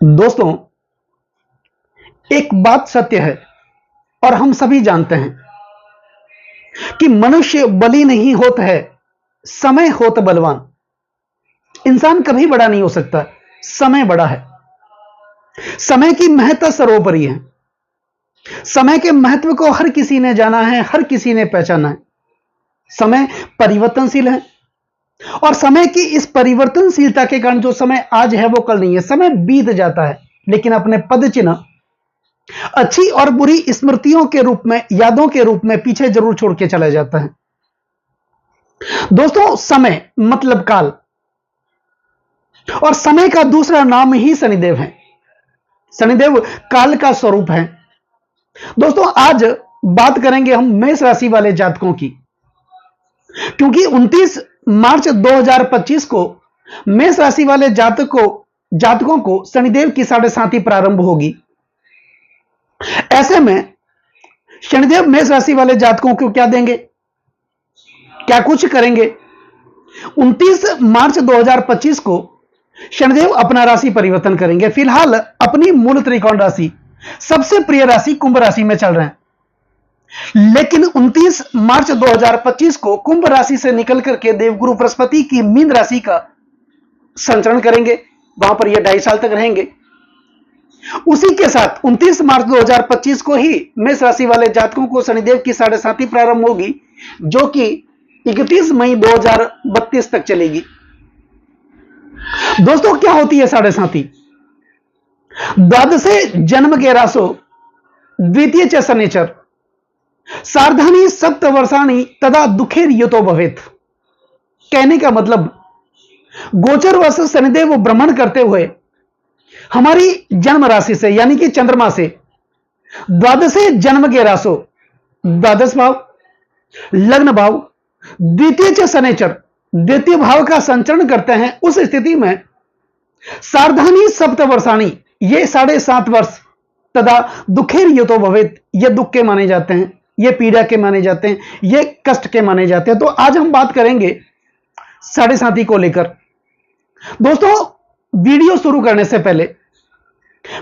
दोस्तों, एक बात सत्य है और हम सभी जानते हैं कि मनुष्य बली नहीं होता है, समय होता बलवान। इंसान कभी बड़ा नहीं हो सकता, समय बड़ा है। समय की महत्ता सर्वोपरि है। समय के महत्व को हर किसी ने जाना है, हर किसी ने पहचाना है। समय परिवर्तनशील है और समय की इस परिवर्तनशीलता के कारण जो समय आज है वो कल नहीं है। समय बीत जाता है लेकिन अपने पद चिन्ह अच्छी और बुरी स्मृतियों के रूप में, यादों के रूप में पीछे जरूर छोड़ के चला जाता है। दोस्तों, समय मतलब काल और समय का दूसरा नाम ही शनिदेव है। शनिदेव काल का स्वरूप है। दोस्तों, आज बात करेंगे हम मेष राशि वाले जातकों की, क्योंकि 29 मार्च 2025 को मेष राशि वाले जातकों को शनिदेव की साढ़े साथी प्रारंभ होगी। ऐसे में शनिदेव मेष राशि वाले जातकों को क्या देंगे, क्या कुछ करेंगे। 29 मार्च 2025 को शनिदेव अपना राशि परिवर्तन करेंगे। फिलहाल अपनी मूल त्रिकोण राशि, सबसे प्रिय राशि कुंभ राशि में चल रहे हैं, लेकिन 29 मार्च 2025 को कुंभ राशि से निकल करके देवगुरु बृहस्पति की मीन राशि का संचरण करेंगे। वहां पर यह 2.5 साल तक रहेंगे। उसी के साथ 29 मार्च 2025 को ही मेष राशि वाले जातकों को शनिदेव की साढ़े साथी प्रारंभ होगी, जो कि 31 मई 2032 तक चलेगी। दोस्तों, क्या होती है साढ़े साथी? द्वादशे जन्म के रासो द्वितीय च शनिचर सार्धानी सप्तवर्षाणी तदा दुखेर युतो भवेत। कहने का मतलब, गोचर वर्ष शनिदेव भ्रमण करते हुए हमारी जन्म राशि से यानी कि चंद्रमा से द्वादशे जन्म के रासो, द्वादश भाव, लग्न भाव, द्वितीय च शनिचर, द्वितीय भाव का संचरण करते हैं। उस स्थिति में सार्धानी सप्तवर्षाणी, ये 7.5 वर्ष, तदा दुखेर युतो भवेत, ये दुख के माने जाते हैं, ये पीड़ा के माने जाते हैं, ये कष्ट के माने जाते हैं। तो आज हम बात करेंगे साढ़े साथी को लेकर। दोस्तों, वीडियो शुरू करने से पहले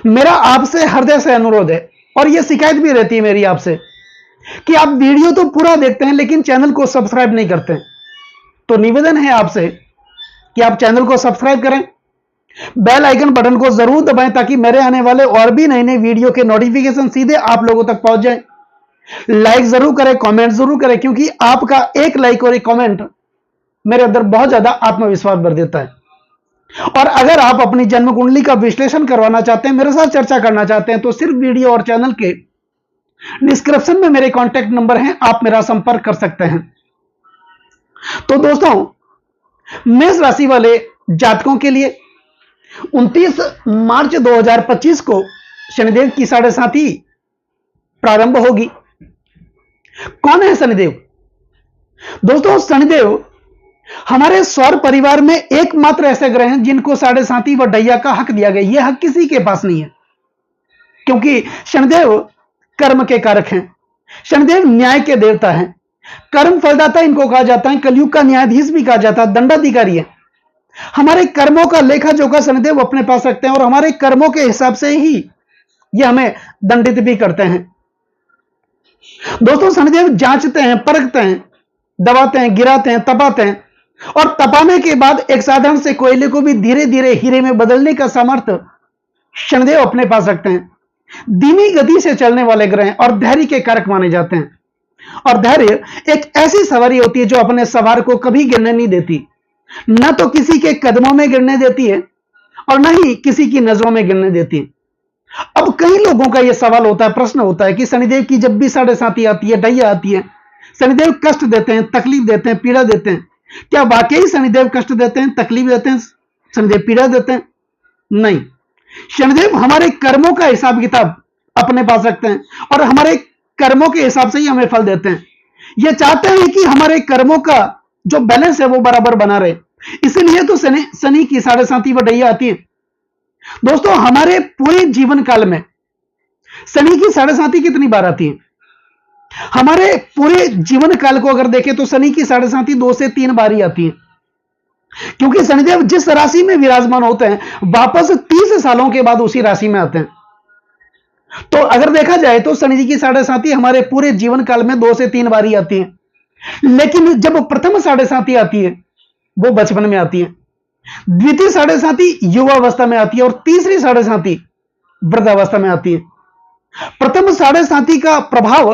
मेरा आपसे हृदय से अनुरोध है, और यह शिकायत भी रहती है मेरी आपसे, कि आप वीडियो तो पूरा देखते हैं लेकिन चैनल को सब्सक्राइब नहीं करते। तो निवेदन है आपसे कि आप चैनल को सब्सक्राइब करें, बेल आइकन बटन को जरूर दबाएं, ताकि मेरे आने वाले और भी नए नए वीडियो के नोटिफिकेशन सीधे आप लोगों तक पहुंच जाए। लाइक जरूर करें, कमेंट जरूर करें, क्योंकि आपका एक लाइक और एक कमेंट मेरे अंदर बहुत ज्यादा आत्मविश्वास भर देता है। और अगर आप अपनी जन्म कुंडली का विश्लेषण करवाना चाहते हैं, मेरे साथ चर्चा करना चाहते हैं, तो सिर्फ वीडियो और चैनल के डिस्क्रिप्शन में मेरे कॉन्टैक्ट नंबर हैं, आप मेरा संपर्क कर सकते हैं। तो दोस्तों, मेष राशि वाले जातकों के लिए 29 मार्च 2025 को शनिदेव की साढ़े साथी प्रारंभ होगी। कौन है शनिदेव? दोस्तों, शनिदेव हमारे सौर परिवार में एकमात्र ऐसे ग्रह हैं जिनको साढ़े साथी व ढैया का हक दिया गया। यह हक किसी के पास नहीं है, क्योंकि शनिदेव कर्म के कारक हैं, शनिदेव न्याय के देवता हैं, कर्म फलदाता इनको कहा जाता है, कलयुग का न्यायाधीश भी कहा जाता है, दंडाधिकारी है। हमारे कर्मों का लेखा जोखा शनिदेव अपने पास रखते हैं और हमारे कर्मों के हिसाब से ही ये हमें दंडित भी करते हैं। दोस्तों, शनिदेव जांचते हैं, परखते हैं, दबाते हैं, गिराते हैं, तपाते हैं, और तपाने के बाद एक साधारण से कोयले को भी धीरे धीरे हीरे में बदलने का सामर्थ्य शनिदेव अपने पास रखते हैं। धीमी गति से चलने वाले ग्रह और धैर्य के कारक माने जाते हैं। और धैर्य एक ऐसी सवारी होती है जो अपने सवार को कभी गिरने नहीं देती, न तो किसी के कदमों में गिरने देती है और न ही किसी की नजरों में गिरने देती है। अब कई लोगों का यह सवाल होता है, प्रश्न होता है कि शनिदेव की जब भी साढ़े साथी आती है, ढैया आती है, शनिदेव कष्ट देते हैं, तकलीफ देते हैं, पीड़ा देते हैं। क्या वाकई शनिदेव कष्ट देते हैं, तकलीफ देते हैं, शनिदेव पीड़ा देते हैं? नहीं, शनिदेव हमारे कर्मों का हिसाब किताब अपने पास रखते हैं और हमारे कर्मों के हिसाब से ही हमें फल देते हैं। यह चाहते हैं कि हमारे कर्मों का जो बैलेंस है वो बराबर बना रहे, इसीलिए तो शनि की साढ़े साथी व ढैया आती है। दोस्तों, हमारे पूरे जीवन काल में शनि की साढ़े साथी कितनी बार आती है? हमारे पूरे जीवन काल को अगर देखें तो शनि की साढ़े साथी 2 से 3 बार ही आती है। क्योंकि शनिदेव जिस राशि में विराजमान होते हैं वापस 30 सालों के बाद उसी राशि में आते हैं। तो अगर देखा जाए तो शनि जी की साढ़े साथी हमारे पूरे जीवन काल में 2 से 3 बार ही आती है, लेकिन जब प्रथम साढ़े साथी आती है वो बचपन में आती है, द्वितीय साढ़े साथी युवावस्था में आती है और तीसरी साढ़े साथी वृद्धावस्था में आती है। प्रथम साढ़े साथी का प्रभाव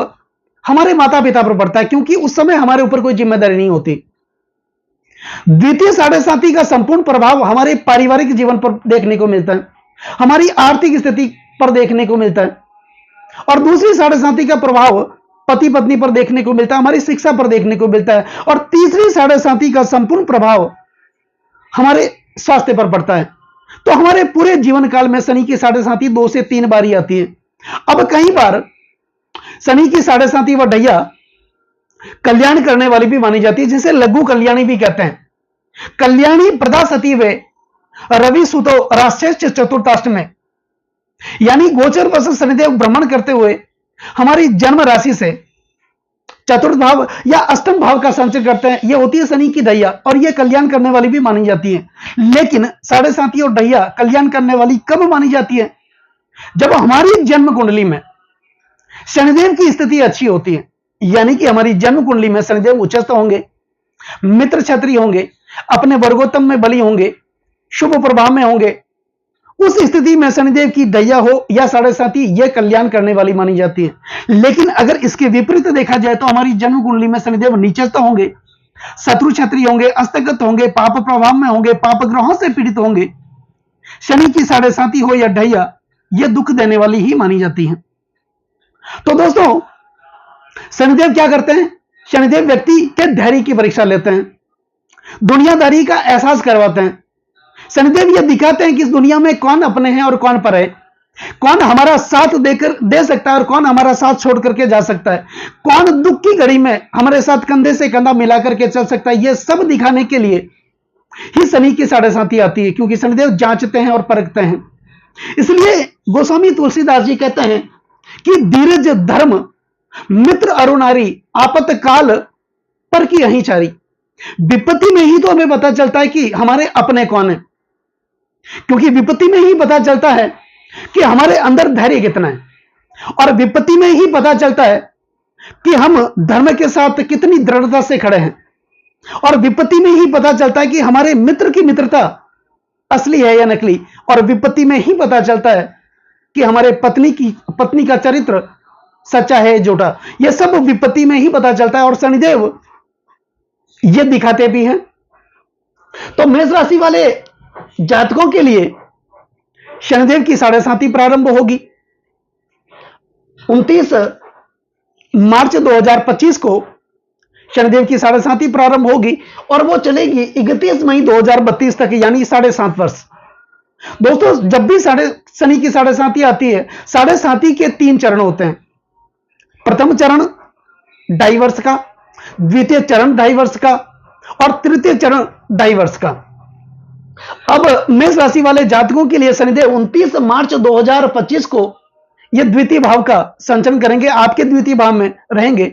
हमारे माता पिता पर पड़ता है क्योंकि उस समय हमारे ऊपर कोई जिम्मेदारी नहीं होती। द्वितीय साढ़े साथी का संपूर्ण प्रभाव हमारे पारिवारिक जीवन पर देखने को मिलता है, हमारी आर्थिक स्थिति पर देखने को मिलता है, और दूसरी साढ़े साथी का प्रभाव पति पत्नी पर देखने को मिलता है, हमारी शिक्षा पर देखने को मिलता है, और तीसरी साढ़े साथी का संपूर्ण प्रभाव हमारे स्वास्थ्य पर पड़ता है। तो हमारे पूरे जीवन काल में शनि की साढ़े साथी 2 से 3 बार ही आती है। अब कई बार शनि की साढ़े साथी व ढैया कल्याण करने वाली भी मानी जाती है, जिसे लघु कल्याणी भी कहते हैं। कल्याणी प्रदा सती वे रवि सुतो राष्ट्रेश चतुर्थाष्ट में, यानी गोचर वर्ष शनिदेव भ्रमण करते हुए हमारी जन्म राशि से चतुर्थ भाव या अष्टम भाव का संचय करते हैं। यह होती है शनि की ढैया, और यह कल्याण करने वाली भी मानी जाती है। लेकिन साढ़े साथी और ढैया कल्याण करने वाली कब मानी जाती है? जब हमारी जन्म कुंडली में शनिदेव की स्थिति अच्छी होती है, यानी कि हमारी जन्म कुंडली में शनिदेव उच्चस्थ होंगे, मित्र क्षत्रिय होंगे, अपने वर्गोत्तम में बली होंगे, शुभ प्रभाव में होंगे। उस स्थिति में शनिदेव की ढैया हो या साढ़े साथी, यह कल्याण करने वाली मानी जाती है। लेकिन अगर इसके विपरीत देखा जाए तो हमारी जन्म कुंडली में शनिदेव नीचस्थ होंगे, शत्रु क्षत्रिय होंगे, अस्तगत होंगे, पाप प्रभाव में होंगे, पाप ग्रहों से पीड़ित होंगे, शनि की साढ़े साथी हो या ढैया, यह दुख देने वाली ही मानी जाती है। तो दोस्तों, शनिदेव क्या करते हैं? शनिदेव व्यक्ति के धैर्य की परीक्षा लेते हैं, दुनियादारी का एहसास करवाते हैं। शनिदेव यह दिखाते हैं कि इस दुनिया में कौन अपने हैं और कौन पर है, कौन हमारा साथ देकर दे सकता है और कौन हमारा साथ छोड़ करके जा सकता है, कौन दुख की घड़ी में हमारे साथ कंधे से कंधा मिला करके चल सकता है। यह सब दिखाने के लिए ही शनि की साढ़े साथी आती है, क्योंकि शनिदेव जांचते हैं और परखते हैं। इसलिए गोस्वामी तुलसीदास जी कहते हैं कि धीरज धर्म मित्र अरुणारी आपत्काल पर की अहिचारी। विपत्ति में ही तो हमें पता चलता है कि हमारे अपने कौन है, क्योंकि विपत्ति में ही पता चलता है कि हमारे अंदर धैर्य कितना है, और विपत्ति में ही पता चलता है कि हम धर्म के साथ कितनी दृढ़ता से खड़े हैं, और विपत्ति में ही पता चलता है कि हमारे मित्र की मित्रता असली है या नकली, और विपत्ति में ही पता चलता है कि हमारे पत्नी का चरित्र सच्चा है झूठा। यह सब विपत्ति में ही पता चलता है, और शनिदेव ये दिखाते भी हैं। तो मेष राशि वाले जातकों के लिए शनिदेव की साढ़े साथी प्रारंभ होगी 29 मार्च 2025 को। शनिदेव की साढ़े साथी प्रारंभ होगी और वो चलेगी 31 मई 2032 तक, यानी 7.5 वर्ष। दोस्तों, जब भी शनि की साढ़े साथी आती है, साढ़े साथी के 3 चरण होते हैं। प्रथम चरण 2.5 वर्ष का, द्वितीय चरण 2.5 वर्ष का, और तृतीय चरण 2.5 वर्ष का। अब मेष राशि वाले जातकों के लिए शनिदेव 29 मार्च 2025 को यह द्वितीय भाव का संचरण करेंगे, आपके द्वितीय भाव में रहेंगे।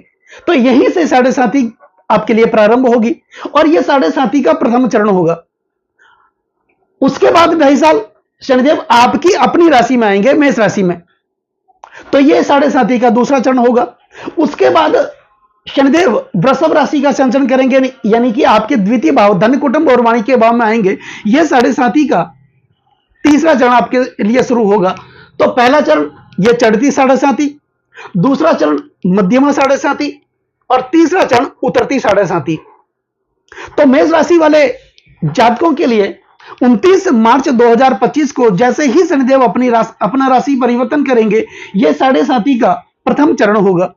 तो यहीं से साढ़े साथी आपके लिए प्रारंभ होगी, और यह साढ़े साथी का प्रथम चरण होगा। उसके बाद 2.5 साल शनिदेव आपकी अपनी राशि में आएंगे, मेष राशि में, तो यह साढ़े साथी का दूसरा चरण होगा। उसके बाद शनिदेव वृषभ राशि का संचरण करेंगे, यानी कि आपके द्वितीय भाव धन कुटुंब और वाणी के भाव में आएंगे। यह साढ़े साथी का तीसरा चरण आपके लिए शुरू होगा। तो पहला चरण यह चढ़ती साढ़े साथी, दूसरा चरण मध्यमा साढ़े साथी, और तीसरा चरण उतरती साढ़े साथी। तो मेष राशि वाले जातकों के लिए 29 मार्च 2025 को जैसे ही शनिदेव अपना राशि परिवर्तन करेंगे, यह साढ़े साथी का प्रथम चरण होगा।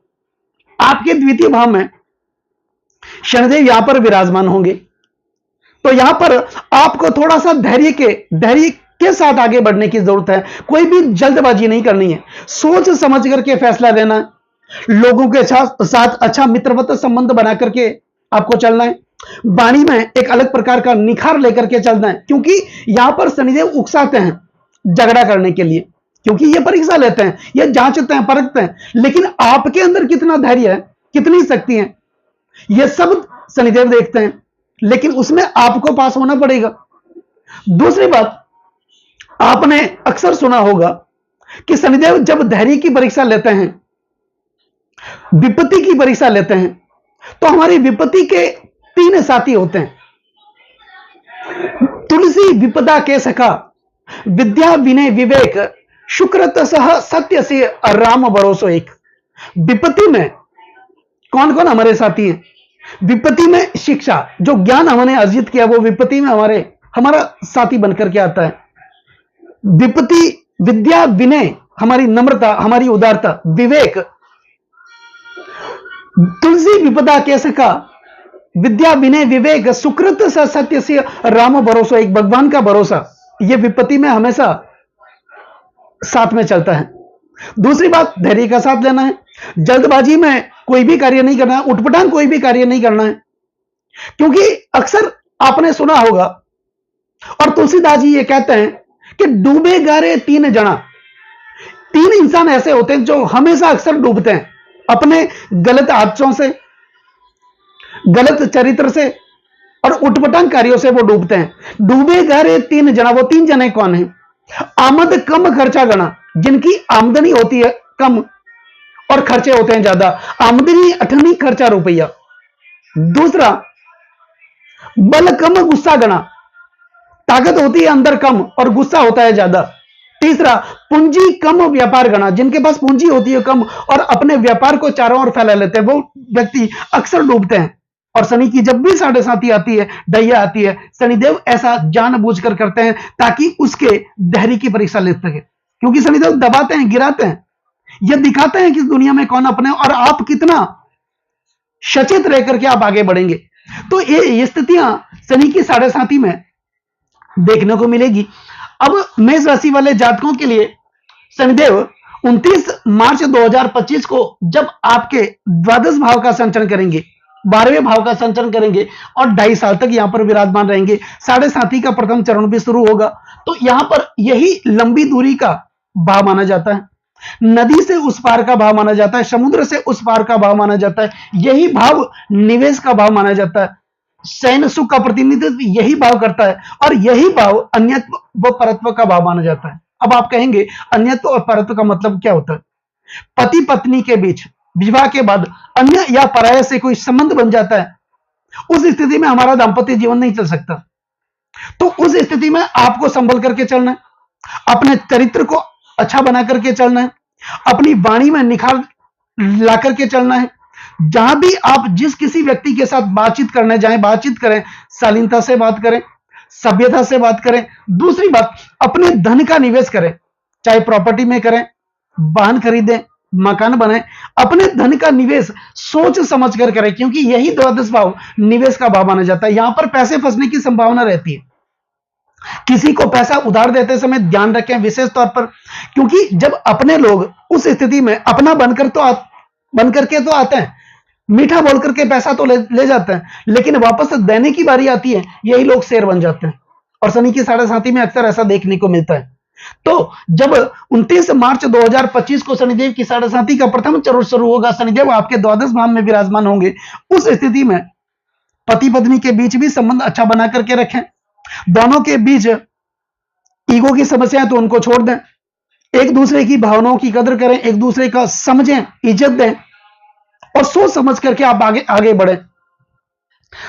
आपके द्वितीय भाव में शनिदेव यहां पर विराजमान होंगे। तो यहां पर आपको थोड़ा सा धैर्य के साथ आगे बढ़ने की जरूरत है। कोई भी जल्दबाजी नहीं करनी है, सोच समझ करके फैसला लेना है। लोगों के साथ अच्छा मित्रवत संबंध बना करके आपको चलना है। वाणी में एक अलग प्रकार का निखार लेकर के चलना है, क्योंकि यहां पर शनिदेव उकसाते हैं झगड़ा करने के लिए, क्योंकि ये परीक्षा लेते हैं, ये जांचते हैं, परखते हैं। लेकिन आपके अंदर कितना धैर्य है, कितनी शक्ति है, ये सब शनिदेव देखते हैं। लेकिन उसमें आपको पास होना पड़ेगा। दूसरी बात, आपने अक्सर सुना होगा कि शनिदेव जब धैर्य की परीक्षा लेते हैं, विपत्ति की परीक्षा लेते हैं, तो हमारी विपत्ति के 3 साथी होते हैं। तुलसी विपदा के सखा, विद्या विनय विवेक, शुक्रत सह सत्य से राम भरोसो एक। विपत्ति में कौन कौन हमारे साथी हैं? विपत्ति में शिक्षा, जो ज्ञान हमने अर्जित किया वो विपत्ति में हमारा साथी बनकर के आता है। विपत्ति, विद्या विनय, हमारी नम्रता, हमारी उदारता, विवेक। तुलसी विपदा के सखा, विद्या विनय विवेक, सुकृत स सत्य से राम भरोसा, एक भगवान का भरोसा, यह विपत्ति में हमेशा साथ में चलता है। दूसरी बात, धैर्य का साथ लेना है। जल्दबाजी में कोई भी कार्य नहीं करना है, उठपटांग कोई भी कार्य नहीं करना है, क्योंकि अक्सर आपने सुना होगा और तुलसीदास जी ये कहते हैं कि डूबे गारे 3 जना। 3 इंसान ऐसे होते हैं जो हमेशा अक्सर डूबते हैं, अपने गलत आदतों से, गलत चरित्र से और उठपटांग कार्यों से वो डूबते हैं। डूबे गारे 3 जना, वो 3 जने कौन है? आमद कम खर्चा गणा, जिनकी आमदनी होती है कम और खर्चे होते हैं ज्यादा। आमदनी 8 खर्चा रुपया। दूसरा, बल कम गुस्सा गणा, ताकत होती है अंदर कम और गुस्सा होता है ज्यादा। तीसरा, पूंजी कम व्यापार गणा, जिनके पास पूंजी होती है कम और अपने व्यापार को चारों ओर फैला लेते हैं, वो व्यक्ति अक्सर डूबते हैं। और शनि की जब भी 7.5 आती है, ढैया आती है, शनिदेव ऐसा जानबूझकर करते हैं ताकि उसके धैर्य की परीक्षा ले सके, क्योंकि शनिदेव दबाते हैं, गिराते हैं, यह दिखाते हैं कि इस दुनिया में कौन अपने और आप कितना सचेत रह करके आप आगे बढ़ेंगे। तो ये स्थितियां शनि की 7.5 में देखने को मिलेगी। अब मेष राशि वाले जातकों के लिए शनिदेव 29 मार्च 2025 को जब आपके द्वादश भाव का संचरण करेंगे, 12वें भाव का संचरण करेंगे और 2.5 साल तक यहां पर विराजमान रहेंगे। 7.5 का प्रथम चरण भी शुरू होगा। तो यहां पर यही लंबी दूरी का भाव माना जाता है, नदी से उस पार का भाव माना जाता है, समुद्र से उस पार का भाव माना जाता है। यही भाव निवेश का भाव माना जाता है, सैन्य सुख का प्रतिनिधित्व यही भाव करता है और यही भाव अन्यत्व व परत्व का भाव माना जाता है। अब आप कहेंगे अन्यत्व और परत्व का मतलब क्या होता है? पति पत्नी के बीच विवाह के बाद अन्य या पराय से कोई संबंध बन जाता है, उस स्थिति में हमारा दांपत्य जीवन नहीं चल सकता। तो उस स्थिति में आपको संभल करके चलना है, अपने चरित्र को अच्छा बना करके चलना है, अपनी वाणी में निखार ला करके चलना है। जहां भी आप जिस किसी व्यक्ति के साथ बातचीत करने जाएं, बातचीत करें, शालीनता से बात करें, सभ्यता से बात करें। दूसरी बात, अपने धन का निवेश करें, चाहे प्रॉपर्टी में करें, वाहन खरीदें, मकान बनाएं, अपने धन का निवेश सोच समझ कर करें, क्योंकि यही द्वादश भाव निवेश का भाव माना जाता है। यहां पर पैसे फंसने की संभावना रहती है। किसी को पैसा उधार देते समय ध्यान रखें विशेष तौर पर, क्योंकि जब अपने लोग उस स्थिति में अपना बनकर के तो आते हैं, मीठा बोल करके पैसा तो ले जाते हैं, लेकिन वापस देने की बारी आती है, यही लोग शेर बन जाते हैं। और शनि की 7.5 में अक्सर ऐसा देखने को मिलता है। तो जब 29 मार्च 2025 को शनिदेव की 7.5 का प्रथम चरण शुरू होगा, शनिदेव आपके द्वादश भाव में विराजमान होंगे। उस स्थिति में पति पत्नी के बीच भी संबंध अच्छा बना करके रखें। दोनों के बीच ईगो की समस्या है तो उनको छोड़ दें, एक दूसरे की भावनाओं की कदर करें, एक दूसरे का समझें, इज्जत दें और सोच समझ करके आप आगे बढ़ें।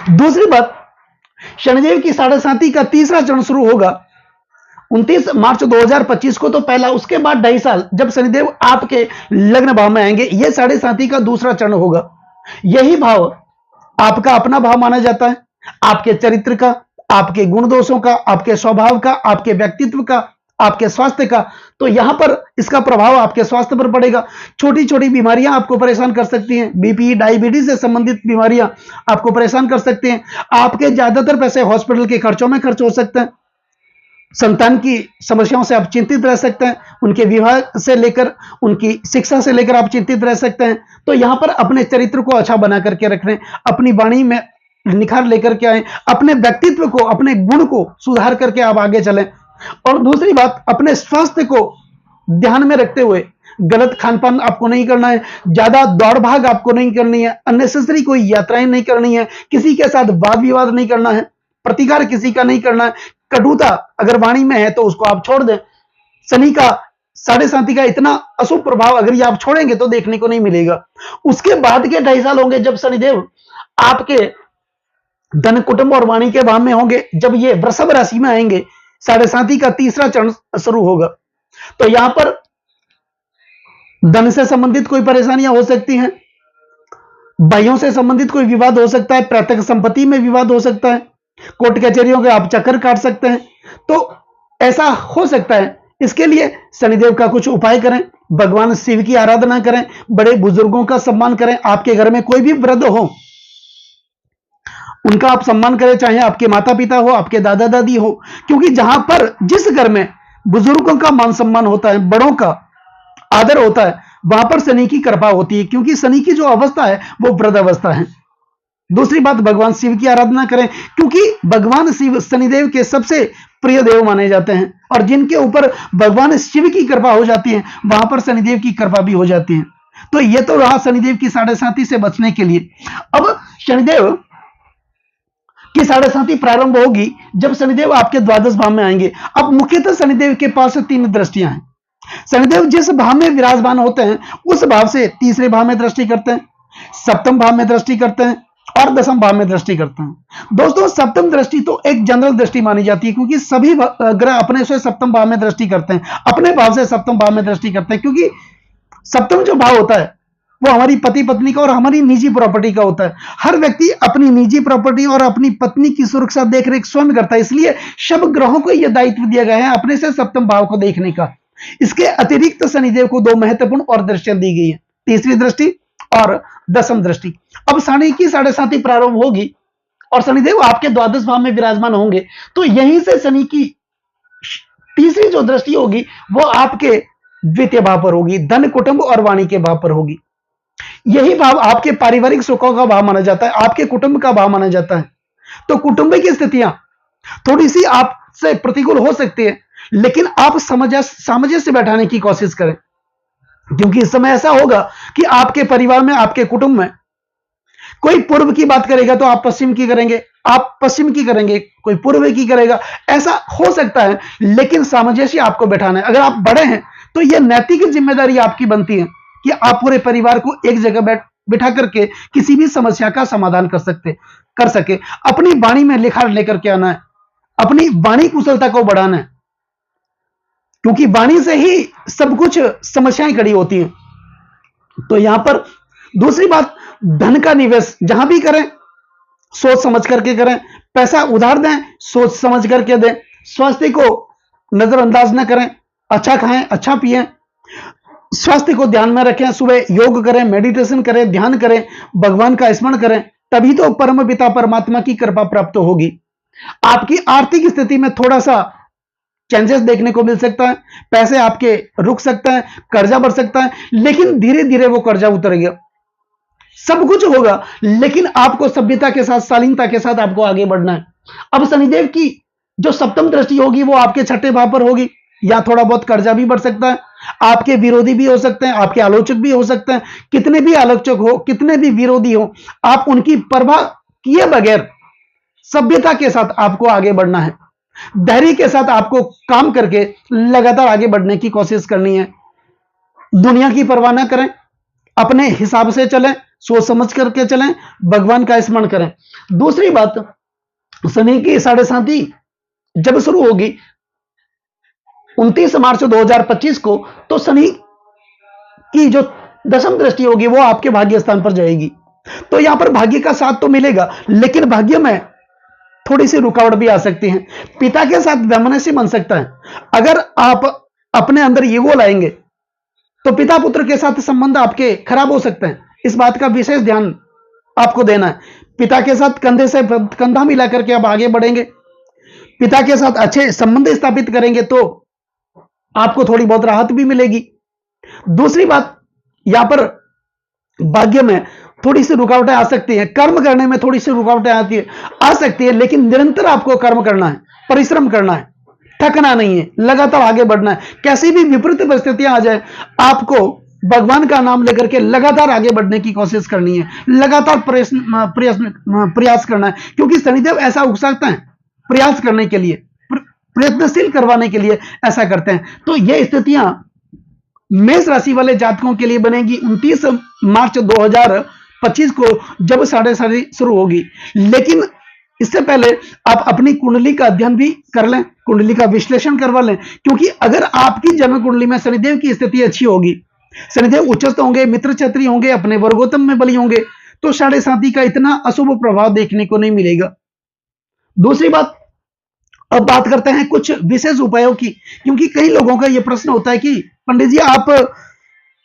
दूसरी बात, शनिदेव की 7.5 का तीसरा चरण शुरू होगा 29 मार्च 2025 को, तो पहला, उसके बाद 2.5 साल जब शनिदेव आपके लग्न भाव में आएंगे, यह 7.5 का दूसरा चरण होगा। यही भाव आपका अपना भाव माना जाता है, आपके चरित्र का, आपके गुण दोषों का, आपके स्वभाव का, आपके व्यक्तित्व का, आपके स्वास्थ्य का। तो यहां पर इसका प्रभाव आपके स्वास्थ्य पर पड़ेगा। छोटी छोटी बीमारियां आपको परेशान कर सकती हैं, बीपी, डायबिटीज से संबंधित बीमारियां आपको परेशान कर सकती हैं। आपके ज्यादातर पैसे हॉस्पिटल के खर्चों में खर्च हो सकते हैं। संतान की समस्याओं से आप चिंतित रह सकते हैं, उनके विवाह से लेकर उनकी शिक्षा से लेकर आप चिंतित रह सकते हैं। तो यहां पर अपने चरित्र को अच्छा बना करके रखें, अपनी वाणी में निखार लेकर के आए, अपने व्यक्तित्व को, अपने गुण को सुधार करके आप आगे चलें। और दूसरी बात, अपने स्वास्थ्य को ध्यान में रखते हुए गलत खान पान आपको नहीं करना है, ज्यादा दौड़ भाग आपको नहीं करनी है, अननेसेसरी कोई यात्राएं नहीं करनी है, किसी के साथ वाद विवाद नहीं करना है, प्रतिकार किसी का नहीं करना है, कटुता अगर वाणी में है तो उसको आप छोड़ दें। शनि का, साढ़े साथी का इतना अशुभ प्रभाव अगर ये आप छोड़ेंगे तो देखने को नहीं मिलेगा। उसके बाद के 2.5 साल होंगे जब शनिदेव आपके धन कुटुंब और वाणी के भाव में होंगे, जब ये वृषभ राशि में आएंगे, साढ़े साथी का तीसरा चरण शुरू होगा। तो यहां पर धन से संबंधित कोई परेशानियां हो सकती हैं, भाइयों से संबंधित कोई विवाद हो सकता है, पैतृक संपत्ति में विवाद हो सकता है, कोर्ट कचहरियों के आप चक्कर काट सकते हैं, तो ऐसा हो सकता है। इसके लिए शनिदेव का कुछ उपाय करें, भगवान शिव की आराधना करें, बड़े बुजुर्गों का सम्मान करें। आपके घर में कोई भी वृद्ध हो उनका आप सम्मान करें, चाहे आपके माता पिता हो, आपके दादा दादी हो, क्योंकि जहां पर जिस घर में बुजुर्गों का मान सम्मान होता है, बड़ों का आदर होता है, वहां पर शनि की कृपा होती है, क्योंकि शनि की जो अवस्था है वो वृद्ध अवस्था है। दूसरी बात, भगवान शिव की आराधना करें, क्योंकि भगवान शिव शनिदेव के सबसे प्रिय देव माने जाते हैं, और जिनके ऊपर भगवान शिव की कृपा हो जाती है वहां पर शनिदेव की कृपा भी हो जाती है। तो यह तो रहा शनिदेव की साढ़े साथी से बचने के लिए। अब शनिदेव की साढ़े साथी प्रारंभ होगी जब शनिदेव आपके द्वादश भाव में आएंगे। अब मुख्यतः शनिदेव के पास 3 दृष्टियां हैं। शनिदेव जिस भाव में विराजमान होते हैं उस भाव से तीसरे भाव में दृष्टि करते हैं, सप्तम भाव में दृष्टि करते हैं और दसम भाव में दृष्टि करते हैं। दोस्तों, सप्तम दृष्टि तो एक जनरल दृष्टि मानी जाती है, क्योंकि सभी ग्रह अपने से सप्तम भाव में दृष्टि करते हैं, अपने भाव से सप्तम भाव में दृष्टि करते हैं, क्योंकि सप्तम जो भाव होता है वो हमारी पति पत्नी का और हमारी निजी प्रॉपर्टी का होता है। हर व्यक्ति अपनी निजी प्रॉपर्टी और अपनी पत्नी की सुरक्षा देखरेख स्वयं करता है, इसलिए सब ग्रहों को यह दायित्व दिया गया है अपने से सप्तम भाव को देखने का। इसके अतिरिक्त शनिदेव को 2 महत्वपूर्ण और दृष्टियां दी गई है, तीसरी दृष्टि और दसम दृष्टि। अब शनि की साढ़े साथी प्रारंभ होगी और शनिदेव आपके द्वादश भाव में विराजमान होंगे, तो यहीं से शनि की तीसरी जो दृष्टि होगी वो आपके द्वितीय भाव पर होगी, धन कुटुंब और वाणी के भाव पर होगी। यही भाव आपके पारिवारिक सुखों का भाव माना जाता है, आपके कुटुंब का भाव माना जाता है। तो कुटुंब की स्थितियां थोड़ी सी आपसे प्रतिकूल हो सकती है, लेकिन आप सामंजस्य से बैठाने की कोशिश करें, क्योंकि इस समय ऐसा होगा कि आपके परिवार में, आपके कुटुंब में कोई पूर्व की बात करेगा तो आप पश्चिम की करेंगे, आप पश्चिम की करेंगे, कोई पूर्व की करेगा, ऐसा हो सकता है। लेकिन सामंजस्य आपको बैठाना है। अगर आप बड़े हैं तो यह नैतिक जिम्मेदारी आपकी बनती है कि आप पूरे परिवार को एक जगह बिठा करके किसी भी समस्या का समाधान कर सके। अपनी वाणी में निखार लेकर के आना है, अपनी वाणी कुशलता को बढ़ाना है, क्योंकि वाणी से ही सब कुछ समस्याएं खड़ी होती हैं। तो यहां पर दूसरी बात, धन का निवेश जहां भी करें सोच समझ करके करें, पैसा उधार दें सोच समझ करके दें, स्वास्थ्य को नजरअंदाज न करें, अच्छा खाएं, अच्छा पिएं, स्वास्थ्य को ध्यान में रखें, सुबह योग करें, मेडिटेशन करें, ध्यान करें, भगवान का स्मरण करें, तभी तो परम पिता परमात्मा की कृपा प्राप्त होगी। आपकी आर्थिक स्थिति में थोड़ा सा चेंजेस देखने को मिल सकता है, पैसे आपके रुक सकते हैं, कर्जा बढ़ सकता है, लेकिन धीरे धीरे वो कर्जा उतरेगा, सब कुछ होगा, लेकिन आपको सभ्यता के साथ, शालीनता के साथ आपको आगे बढ़ना है। अब शनिदेव की जो सप्तम दृष्टि होगी वो आपके छठे भाव पर होगी, या थोड़ा बहुत कर्जा भी बढ़ सकता है, आपके विरोधी भी हो सकते हैं, आपके आलोचक भी हो सकते हैं। कितने भी आलोचक हो, कितने भी विरोधी हो, आप उनकी परवाह किए बगैर सभ्यता के साथ आपको आगे बढ़ना है, धैर्य के साथ आपको काम करके लगातार आगे बढ़ने की कोशिश करनी है। दुनिया की परवाह ना करें, अपने हिसाब से चलें, सोच समझ करके चलें, भगवान का स्मरण करें। दूसरी बात, शनि की साढ़े साथी जब शुरू होगी 29 मार्च 2025 को, तो शनि की जो दसम दृष्टि होगी वो आपके भाग्य स्थान पर जाएगी। तो यहां पर भाग्य का साथ तो मिलेगा, लेकिन भाग्य में थोड़ी सी रुकावट भी आ सकती है। पिता के साथ वैमनस्य बन सकता है। अगर आप अपने अंदर ईगो लाएंगे तो पिता पुत्र के साथ संबंध आपके खराब हो सकते हैं। इस बात का विशेष ध्यान आपको देना है। पिता के साथ कंधे से कंधा मिला करके आप आगे बढ़ेंगे, पिता के साथ अच्छे संबंध स्थापित करेंगे तो आपको थोड़ी बहुत राहत भी मिलेगी। दूसरी बात, यहां पर भाग्य में थोड़ी सी रुकावटें आ सकती हैं, कर्म करने में थोड़ी सी रुकावटें आ सकती है, लेकिन निरंतर आपको कर्म करना है, परिश्रम करना है, थकना नहीं है, लगातार आगे बढ़ना है। कैसी भी विपरीत परिस्थितियां आ जाए, आपको भगवान का नाम लेकर के लगातार आगे बढ़ने की कोशिश करनी है, लगातार प्रयास करना है, क्योंकि शनिदेव ऐसा उकसाता है प्रयास करने के लिए, प्रयत्नशील करवाने के लिए ऐसा करते हैं। तो ये स्थितियां मेष राशि वाले जातकों के लिए बनेगी 29 मार्च 2025 को, जब साढ़े साढ़े शुरू होगी। लेकिन इससे पहले आप अपनी कुंडली का अध्ययन भी कर लें, कुंडली का विश्लेषण करवा लें, क्योंकि अगर आपकी जन्म कुंडली में शनिदेव की स्थिति अच्छी होगी, शनिदेव उच्चस्थ होंगे, मित्र छत्री होंगे, अपने वर्गोत्तम में बली होंगे, तो साढ़े साथी का इतना अशुभ प्रभाव देखने को नहीं मिलेगा। दूसरी बात, अब बात करते हैं कुछ विशेष उपायों की, क्योंकि कई लोगों का यह प्रश्न होता है कि पंडित जी आप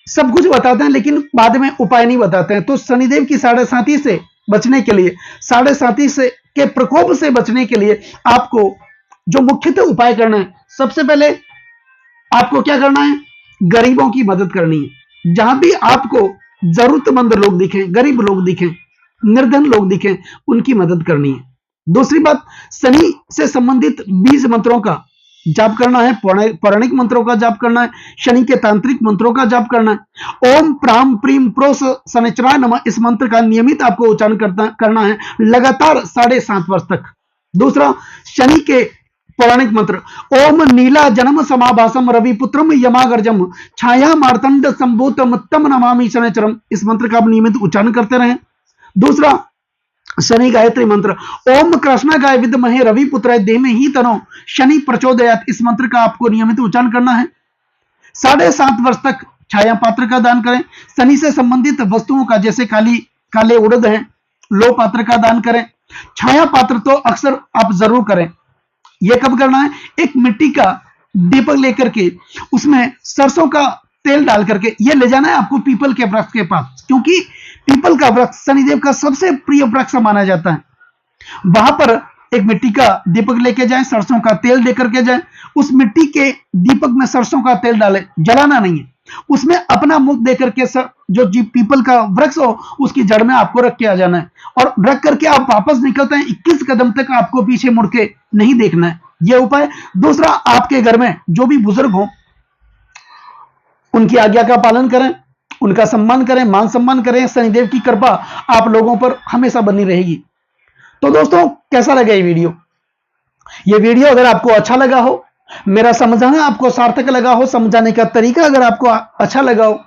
सब कुछ बताते हैं लेकिन बाद में उपाय नहीं बताते हैं। तो शनिदेव की साढ़े साथी से बचने के लिए, साढ़े साथी से के प्रकोप से बचने के लिए आपको जो मुख्यतः उपाय करना है, सबसे पहले आपको क्या करना है, गरीबों की मदद करनी है। जहां भी आपको जरूरतमंद लोग दिखें, गरीब लोग दिखें, निर्धन लोग दिखें, उनकी मदद करनी है। दूसरी बात, शनि से संबंधित 20 मंत्रों का जाप करना है, पौराणिक मंत्रों का जाप करना है, शनि के तांत्रिक मंत्रों का जाप करना है। ओम प्राम प्रीम प्रोस शनिचराय नमः, इस मंत्र का नियमित आपको उच्चारण करना है लगातार 7.5 वर्ष तक। दूसरा, शनि के पौराणिक मंत्र, ओम नीला जन्म समाभासम रवि पुत्रम यमागर्जम छाया मार्तंड संभूतम तम नमामि शनिचरम, इस मंत्र का आप नियमित उच्चारण करते रहें। दूसरा, शनि गायत्री मंत्र, ओम कृष्णा गाय विद्महे रवि पुत्राय धीमहि तनो शनि प्रचोदयात्, इस मंत्र का आपको नियमित उच्चारण करना है। 7.5 वर्ष तक छाया पात्र का दान करें। शनि से संबंधित वस्तुओं का, जैसे काले उड़द हैं, लो पात्र का दान करें। छाया पात्र तो अक्सर आप जरूर करें। यह कब करना है, एक मिट्टी का दीपक लेकर के उसमें सरसों का तेल डाल करके ये ले जाना है आपको पीपल के वृक्ष के पास, क्योंकि पीपल का वृक्ष शनिदेव का सबसे प्रिय वृक्ष माना जाता है। वहां पर एक मिट्टी का दीपक लेके जाएं, सरसों का तेल देकर के जाएं, उस मिट्टी के दीपक में सरसों का तेल डालें, जलाना नहीं है, उसमें अपना मुख देकर के जो पीपल का वृक्ष हो उसकी जड़ में आपको रख के आ जाना है, और रख करके आप वापस निकलते हैं 21 कदम तक आपको पीछे मुड़ के नहीं देखना है। यह उपाय। दूसरा, आपके घर में जो भी बुजुर्ग हो उनकी आज्ञा का पालन करें, उनका सम्मान करें, मान सम्मान करें। शनिदेव की कृपा आप लोगों पर हमेशा बनी रहेगी। तो दोस्तों, कैसा लगा ये वीडियो? ये वीडियो अगर आपको अच्छा लगा हो, मेरा समझाना आपको सार्थक लगा हो, समझाने का तरीका अगर आपको अच्छा लगा हो,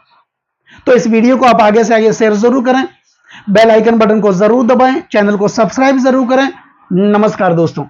तो इस वीडियो को आप आगे से आगे शेयर जरूर करें, बेल आइकन बटन को जरूर दबाएं, चैनल को सब्सक्राइब जरूर करें। नमस्कार दोस्तों।